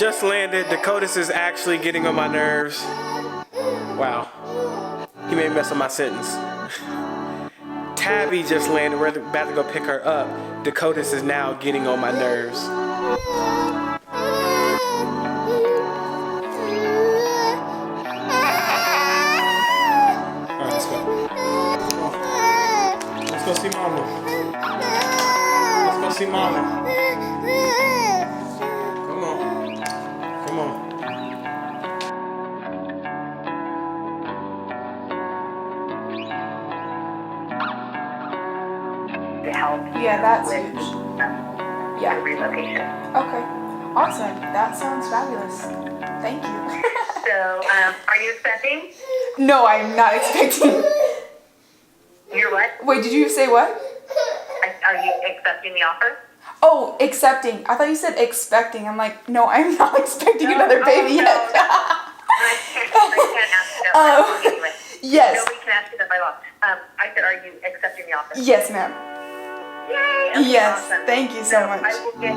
Just landed. DaCodis is actually getting on my nerves. Wow. He made me mess up my sentence. Tabby just landed. We're about to go pick her up. DaCodis is now getting on my nerves. Alright, let's go. Let's go see Mama. Let's go see Mama. Come on. Come on. To help. Yeah, that's with, huge. The Yeah. relocation. Okay. Awesome. That sounds fabulous. Thank you. So, are you expecting? No, I'm not expecting. You're what? Wait, did you say what? Are you accepting the offer? Oh, accepting. I thought you said expecting. I'm like, no, I'm not expecting No, another baby no, yet. no. I can't ask you that by law anyway. Yes. Nobody can ask you that by law. I said, are you accepting the offer? Yes, ma'am. Yay! Okay, Yes. awesome. Thank you so much. I will get...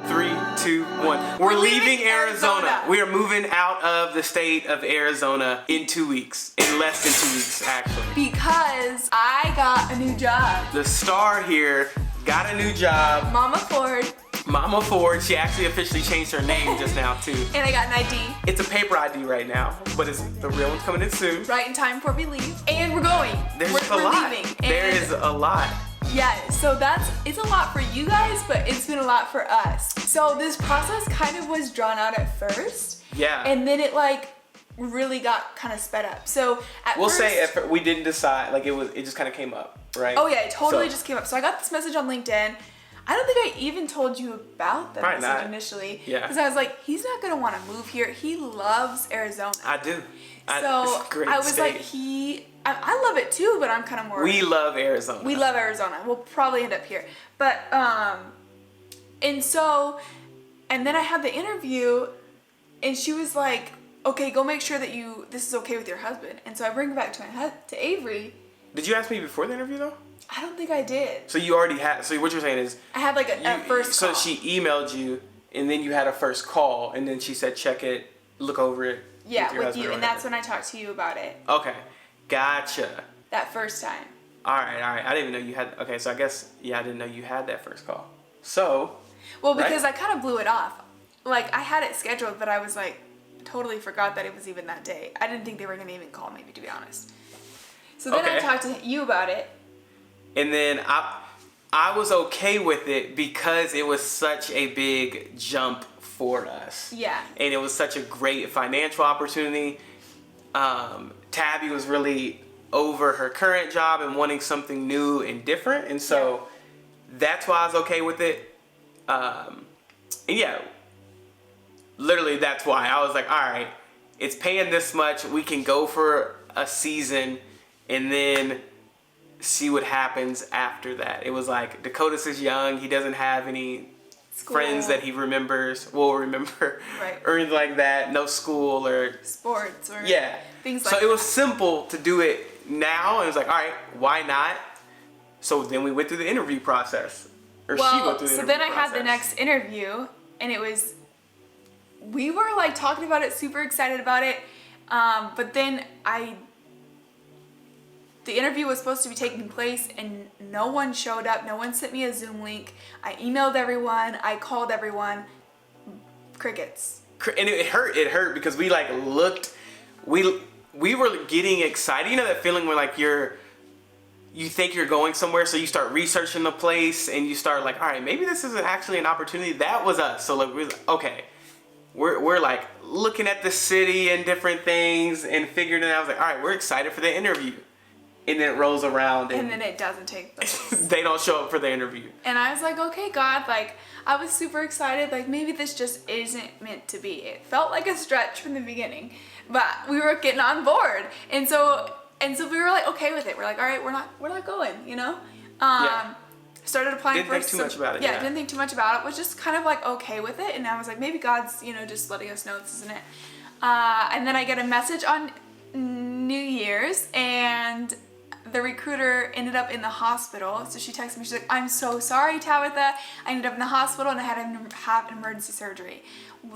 3, 2, 1. We're leaving Arizona. We are moving out of the state of Arizona in 2 weeks. In less than 2 weeks, actually. Because I got a new job. The star here got a new job. Mama Ford. Mama Ford, she actually officially changed her name just now too. And I got an ID. It's a paper ID right now, but it's the real one's coming in soon. Right in time before we leave. And we're going. There's we're, just a we're lot. leaving. There And is a lot. yeah, so it's a lot for you guys, but it's been a lot for us. So this process kind of was drawn out at first. Yeah. And then it like really got kind of sped up. So at We'll first, say if we didn't decide, like it just kind of came up, right? oh yeah, it totally So- just came up. So I got this message on LinkedIn. I don't think I even told you about the Probably message not. initially. Yeah. Because I was like, he's not gonna want to move here. He loves Arizona. I do. So it's a great I was state. like, I love it too, but I'm kind of more. We love Arizona. We love Arizona. We'll probably end up here. But, and then I had the interview and she was like, okay, go make sure that this is okay with your husband. And so I bring it back to Avery. Did you ask me before the interview though? I don't think I did. So you already had, so what you're saying is. I had like a first So call. she emailed you and then you had a first call and then she said, check it, look over it. Yeah, your with husband you. or And that's whatever. when I talked to you about it. Okay. Gotcha. That first time. All right. I didn't even know you had. Okay, so I guess I didn't know you had that first call. So. Well, right? because I kind of blew it off. Like I had it scheduled, but I was like, totally forgot that it was even that day. I didn't think they were gonna even call me, to be honest. So then I Okay. talked to you about it. And then I was okay with it because it was such a big jump for us. Yeah. And it was such a great financial opportunity. Tabby was really over her current job and wanting something new and different. And so that's why I was okay with it. And yeah, literally that's why. I was like, all right, it's paying this much. We can go for a season and then see what happens after that. It was like, DaCodis is young. He doesn't have any friends that he will remember, Right. or anything like that. No school or Sports or things like so that. it was simple to do it now, and it was like, all right, why not? So then we went through the interview process, or she went through the so interview then I had the process. next interview, and we were like talking about it, super excited about it, but then the interview was supposed to be taking place and no one showed up. No one sent me a Zoom link. I emailed everyone. I called everyone. Crickets. And it hurt because we like looked, we were getting excited. You know that feeling where like you think you're going somewhere, so you start researching the place and you start like, all right, maybe this is actually an opportunity. That was us. So like, okay, we're like looking at the city and different things and figuring it out. I was like, all right, we're excited for the interview. And then it rolls around And then it doesn't take place. they don't show up for the interview. And I was like, okay, God, like, I was super excited. Like, maybe this just isn't meant to be. It felt like a stretch from the beginning, but we were getting on board. And so we were like, okay with it. We're like, all right, we're not going, you know? Started applying Didn't think too much about it. Yeah, didn't think too much about it. Was just kind of like okay with it. And I was like, maybe God's, just letting us know this isn't it. And then I get a message on New Year's, and the recruiter ended up in the hospital. So she texted me, she's like, I'm so sorry, Tabitha. I ended up in the hospital and I had to have an emergency surgery.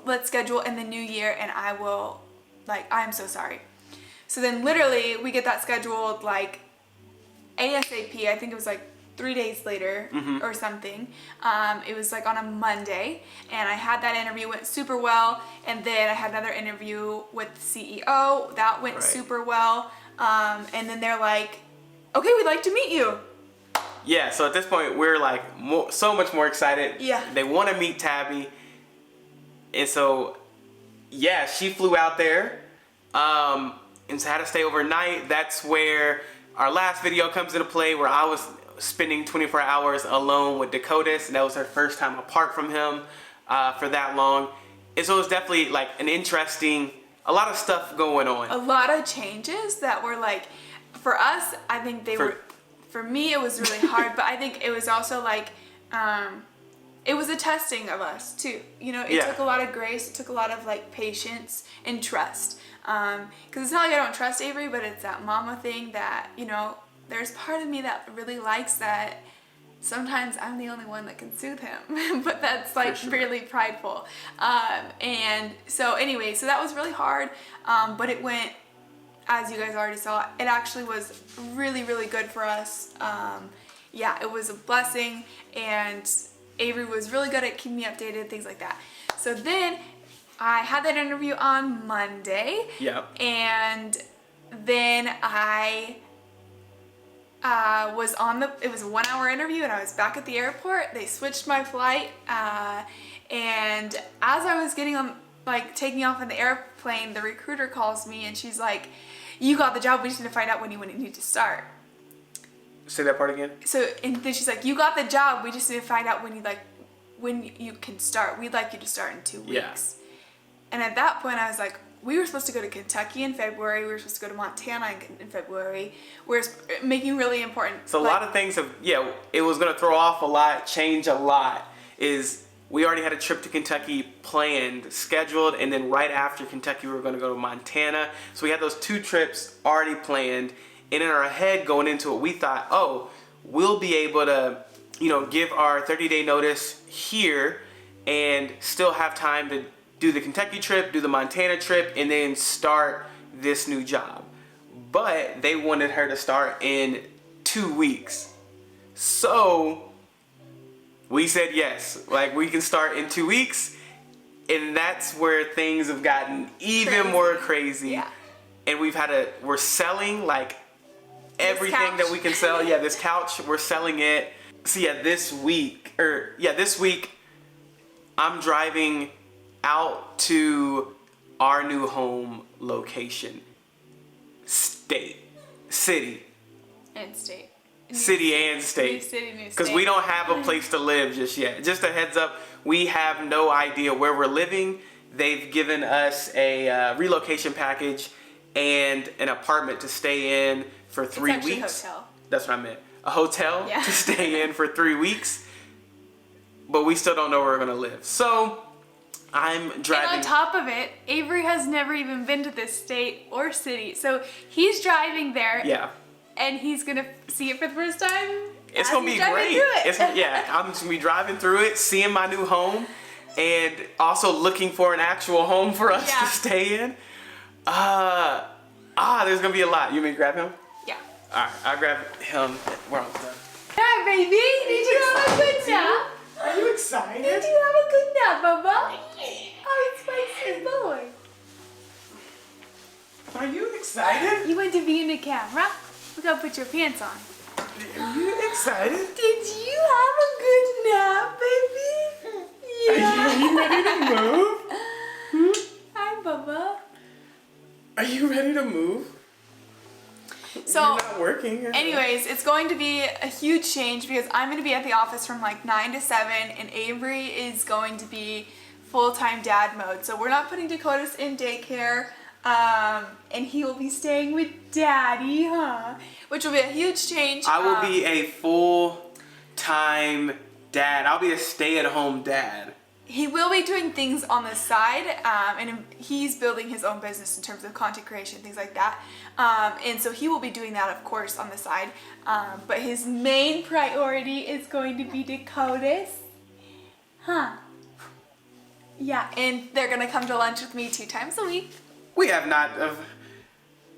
Let's schedule in the new year and I will, like, I'm so sorry. So then literally we get that scheduled like ASAP. I think it was like 3 days later or something. It was like on a Monday, and I had that interview, went super well, and then I had another interview with the CEO that went super well, and then they're like, okay, we'd like to meet you. Yeah, so at this point we're like so much more excited. Yeah. They want to meet Tabby, and so yeah, she flew out there and had to stay overnight. That's where our last video comes into play, where I was spending 24 hours alone with DaCodis, and that was her first time apart from him for that long. And so it was definitely like an interesting, a lot of stuff going on. A lot of changes that were like, for us, I think they were, for me it was really hard, but I think it was also like, it was a testing of us too. You know, it took a lot of grace, it took a lot of like patience and trust. Because it's not like I don't trust Avery, but it's that mama thing that, you know, there's part of me that really likes that sometimes I'm the only one that can soothe him, but that's like really prideful. And so anyway, so that was really hard, but it went, as you guys already saw, it actually was really, really good for us. Yeah, it was a blessing, and Avery was really good at keeping me updated, things like that. So then I had that interview on Monday. Yep. And then I was it was a 1 hour interview, and I was back at the airport. They switched my flight. And as I was getting on, like taking off in the airplane, the recruiter calls me and she's like, you got the job, we just need to find out when you need to start. Say that part again. So, and then she's like, you got the job, we just need to find out when you can start. We'd like you to start in 2 weeks. Yeah. And at that point I was like, we were supposed to go to Kentucky in February, we were supposed to go to Montana in February. We're making really important. So a lot of things have, it was going to throw off a lot, change a lot. We already had a trip to Kentucky planned, scheduled, and then right after Kentucky we were going to go to Montana. So we had those 2 trips already planned, and in our head going into it, we thought, oh, we'll be able to, give our 30-day notice here and still have time to do the Kentucky trip, do the Montana trip, and then start this new job. But they wanted her to start in 2 weeks. So we said yes, like we can start in 2 weeks, and that's where things have gotten even more crazy. Yeah. And we're selling like everything that we can sell. Yeah, this couch, we're selling it. So this week I'm driving out to our new home location. City and state. Because we don't have a place to live just yet. Just a heads up, we have no idea where we're living. They've given us a relocation package and an apartment to stay in for 3 weeks. It's actually a hotel. That's what I meant. A hotel to stay in for 3 weeks. But we still don't know where we're gonna live. So I'm driving. And on top of it, Avery has never even been to this state or city. So he's driving there. Yeah. And he's gonna see it for the first time. It's gonna be great. I'm just gonna be driving through it, seeing my new home, and also looking for an actual home for us to stay in. There's gonna be a lot. You want me to grab him? Yeah. Alright, I'll grab him. We're almost done. Hi, baby. Did you have a good nap? Are you excited? Did you have a good nap, Bubba? Oh, it's my sweet boy. Are you excited? You want to be in the camera? We gotta put your pants on. Are you excited? Did you have a good nap, baby? Yeah. Are you ready to move? Hi, Bubba. Are you ready to move? So, you're not working. anyways, it's going to be a huge change because I'm going to be at the office from like 9 to 7, and Avery is going to be full-time dad mode. So we're not putting DaCodis in daycare, and he will be staying with Daddy, which will be a huge change. I will be a full-time dad. I'll be a stay-at-home dad. he will be doing things on the side, and he's building his own business in terms of content creation, things like that. And so he will be doing that, of course, on the side. But his main priority is going to be DaCodis. Huh. Yeah, and they're gonna come to lunch with me 2 times a week. We have not,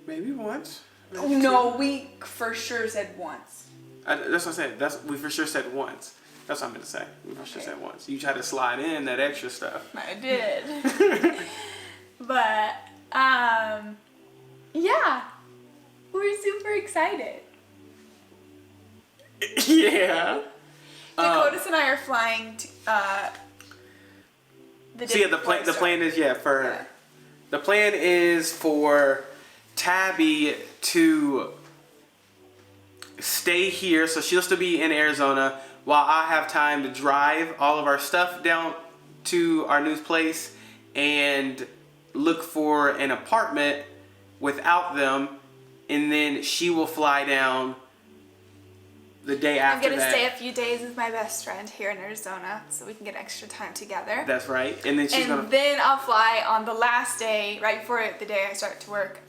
maybe once. Maybe No, 2. we for sure said once. That's what I said. We for sure said once. That's what I meant to say. We for sure said once. You tried to slide in that extra stuff. I did. But, yeah. We're super excited. Yeah. DaCodis and I are flying to, the day So yeah, the before plan is for Yeah. the plan is for Tabby to stay here, so she'll still be in Arizona while I have time to drive all of our stuff down to our new place and look for an apartment without them, and then she will fly down the day I'm after gonna that. stay a few days with my best friend here in Arizona so we can get extra time together. That's right. And then she's And then I'll fly on the last day, right before the day I start to work,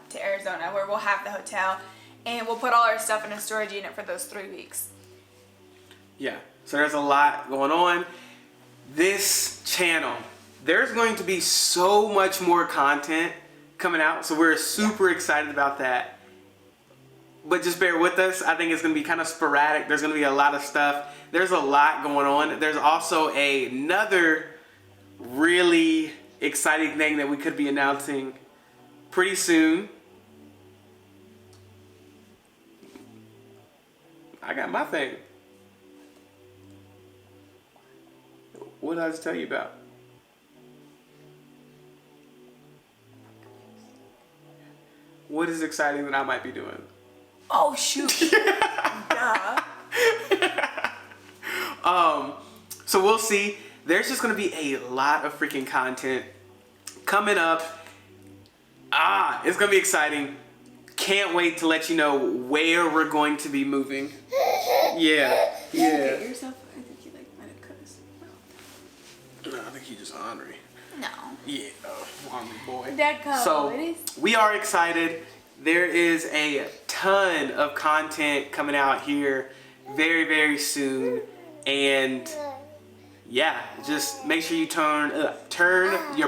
to Arizona, where we'll have the hotel, and we'll put all our stuff in a storage unit for those 3 weeks. Yeah, so there's a lot going on. This channel, there's going to be so much more content coming out, so we're super excited about that. But just bear with us. I think it's going to be kind of sporadic. There's going to be a lot of stuff. There's a lot going on. There's also another really exciting thing that we could be announcing pretty soon. I got my thing. What did I just tell you about? What is exciting that I might be doing? Oh, shoot. Duh. So we'll see. There's just gonna be a lot of freaking content coming up. It's gonna be exciting. Can't wait to let you know where we're going to be moving. Yeah. Get yourself, I think you might have cut this. No, I think he's just ornery. No. Yeah, ornery boy. DaCodis. So we are excited. There is a ton of content coming out here very, very soon, and yeah, just make sure you turn your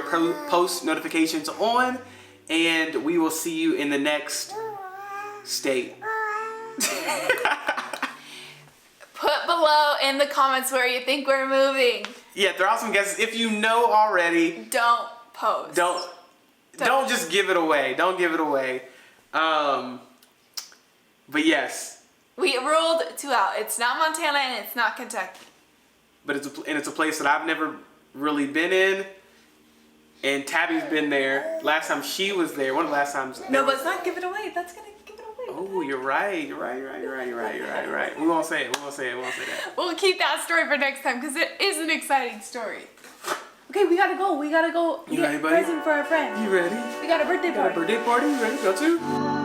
post notifications on, and we will see you in the next state. Put below in the comments where you think we're moving. Yeah, throw out some guesses. If you know already, Don't post. don't just give it away. Don't give it away. But yes, We ruled 2 out. It's not Montana and it's not Kentucky. but it's a place that I've never really been in, and Tabby's been there. Last time she was there, one of the last times. No, but let's not give it away. That's gonna give it away. Oh, you're right. You're right. We won't say it. We won't say that. We'll keep that story for next time because it is an exciting story. Okay, we gotta go. You ready, get buddy? present for our friend. You ready? We got a birthday Got a party. birthday party? You ready to go to?